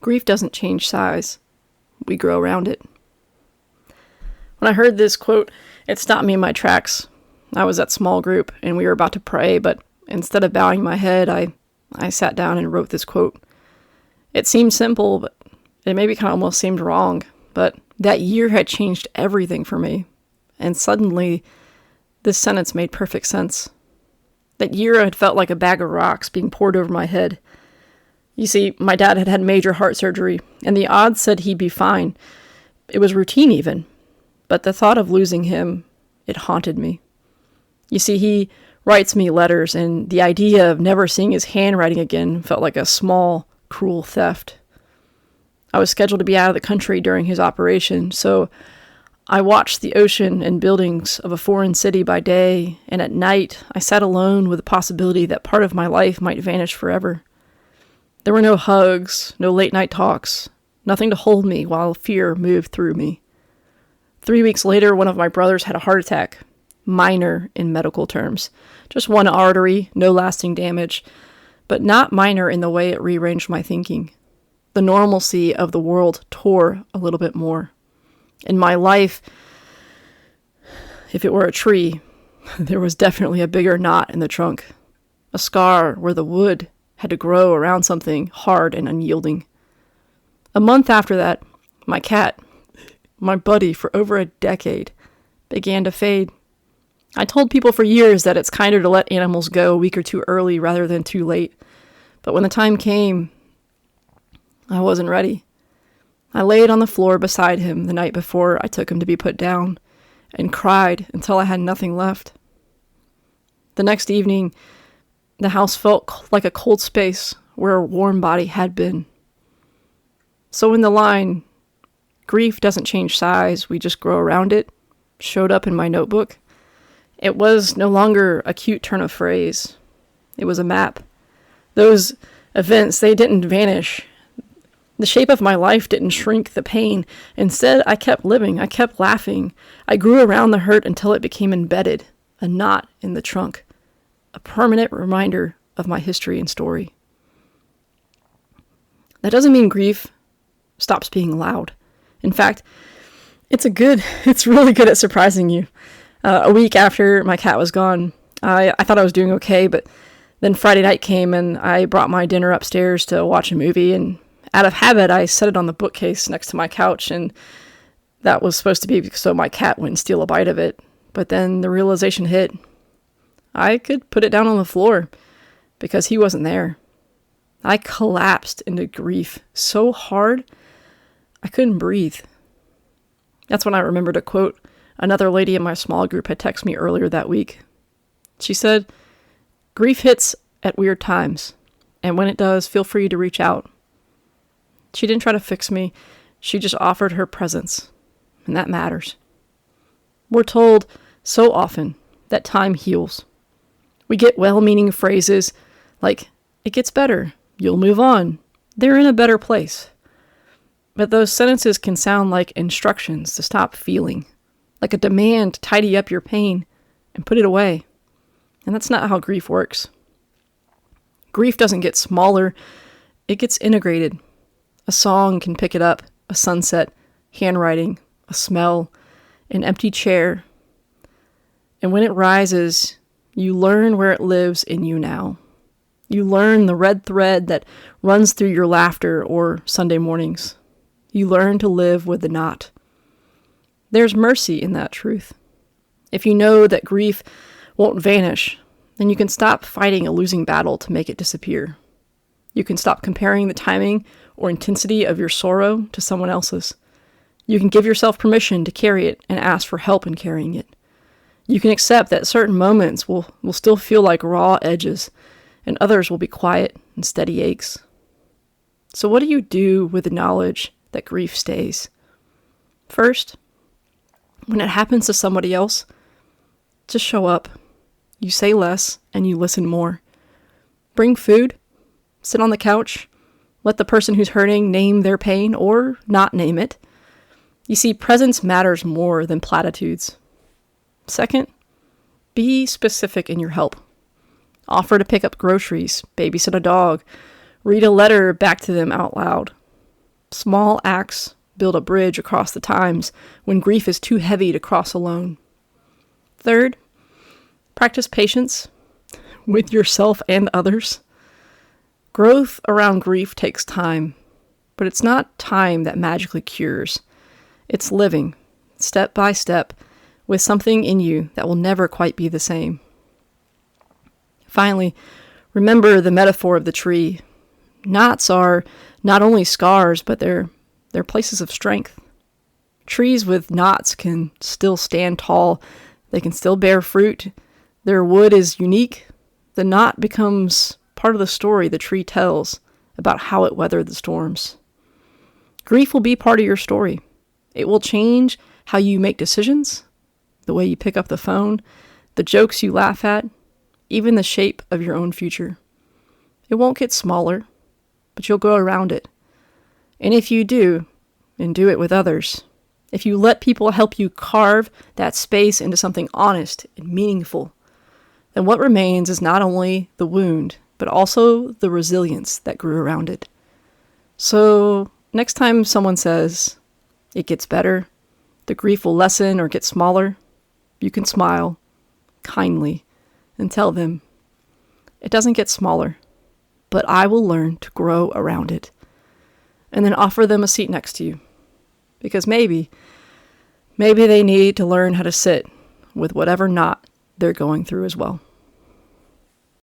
Grief doesn't change size. We grow around it. When I heard this quote, it stopped me in my tracks. I was at small group and we were about to pray, but instead of bowing my head, I sat down and wrote this quote. It seemed simple, but it maybe kind of almost seemed wrong, but that year had changed everything for me. And suddenly, this sentence made perfect sense. That year had felt like a bag of rocks being poured over my head. You see, my dad had had major heart surgery, and the odds said he'd be fine. It was routine even. But the thought of losing him, it haunted me. You see, he writes me letters, and the idea of never seeing his handwriting again felt like a small, cruel theft. I was scheduled to be out of the country during his operation, so I watched the ocean and buildings of a foreign city by day, and at night I sat alone with the possibility that part of my life might vanish forever. There were no hugs, no late-night talks, nothing to hold me while fear moved through me. 3 weeks later, one of my brothers had a heart attack. Minor in medical terms. Just one artery, no lasting damage, but not minor in the way it rearranged my thinking. The normalcy of the world tore a little bit more. In my life, if it were a tree, there was definitely a bigger knot in the trunk. A scar where the wood had to grow around something hard and unyielding. A month after that, my cat, my buddy for over a decade, began to fade. I told people for years that it's kinder to let animals go a week or two early rather than too late. But when the time came, I wasn't ready. I laid on the floor beside him the night before I took him to be put down and cried until I had nothing left. The next evening, the house felt like a cold space where a warm body had been. So when the line, "Grief doesn't change size, we just grow around it," showed up in my notebook, it was no longer a cute turn of phrase. It was a map. Those events, they didn't vanish. The shape of my life didn't shrink the pain. Instead, I kept living. I kept laughing. I grew around the hurt until it became embedded, a knot in the trunk, a permanent reminder of my history and story. That doesn't mean grief stops being loud. In fact, it's really good at surprising you. A week after my cat was gone, I thought I was doing okay, but then Friday night came and I brought my dinner upstairs to watch a movie, and out of habit, I set it on the bookcase next to my couch, and that was supposed to be so my cat wouldn't steal a bite of it. But then the realization hit. I could put it down on the floor because he wasn't there. I collapsed into grief so hard I couldn't breathe. That's when I remembered a quote another lady in my small group had texted me earlier that week. She said, "Grief hits at weird times, and when it does, feel free to reach out." She didn't try to fix me. She just offered her presence, and that matters. We're told so often that time heals. We get well-meaning phrases like, "It gets better, you'll move on, they're in a better place." But those sentences can sound like instructions to stop feeling, like a demand to tidy up your pain and put it away. And that's not how grief works. Grief doesn't get smaller, it gets integrated. A song can pick it up, a sunset, handwriting, a smell, an empty chair. And when it rises, you learn where it lives in you now. You learn the red thread that runs through your laughter or Sunday mornings. You learn to live with the knot. There's mercy in that truth. If you know that grief won't vanish, then you can stop fighting a losing battle to make it disappear. You can stop comparing the timing or intensity of your sorrow to someone else's. You can give yourself permission to carry it and ask for help in carrying it. You can accept that certain moments will still feel like raw edges, and others will be quiet and steady aches. So what do you do with the knowledge that grief stays? First, when it happens to somebody else, just show up. You say less and you listen more. Bring food, sit on the couch, let the person who's hurting name their pain or not name it. You see, presence matters more than platitudes. Second, be specific in your help. Offer to pick up groceries, babysit a dog, read a letter back to them out loud. Small acts build a bridge across the times when grief is too heavy to cross alone. Third, practice patience with yourself and others. Growth around grief takes time, but it's not time that magically cures. It's living, step by step, with something in you that will never quite be the same. Finally, remember the metaphor of the tree. Knots are not only scars, but they're places of strength. Trees with knots can still stand tall. They can still bear fruit. Their wood is unique. The knot becomes part of the story the tree tells about how it weathered the storms. Grief will be part of your story. It will change how you make decisions, the way you pick up the phone, the jokes you laugh at, even the shape of your own future. It won't get smaller, but you'll grow around it. And if you do, and do it with others, if you let people help you carve that space into something honest and meaningful, then what remains is not only the wound, but also the resilience that grew around it. So next time someone says, it gets better, the grief will lessen or get smaller, you can smile kindly and tell them, it doesn't get smaller, but I will learn to grow around it. And then offer them a seat next to you. Because maybe they need to learn how to sit with whatever knot they're going through as well.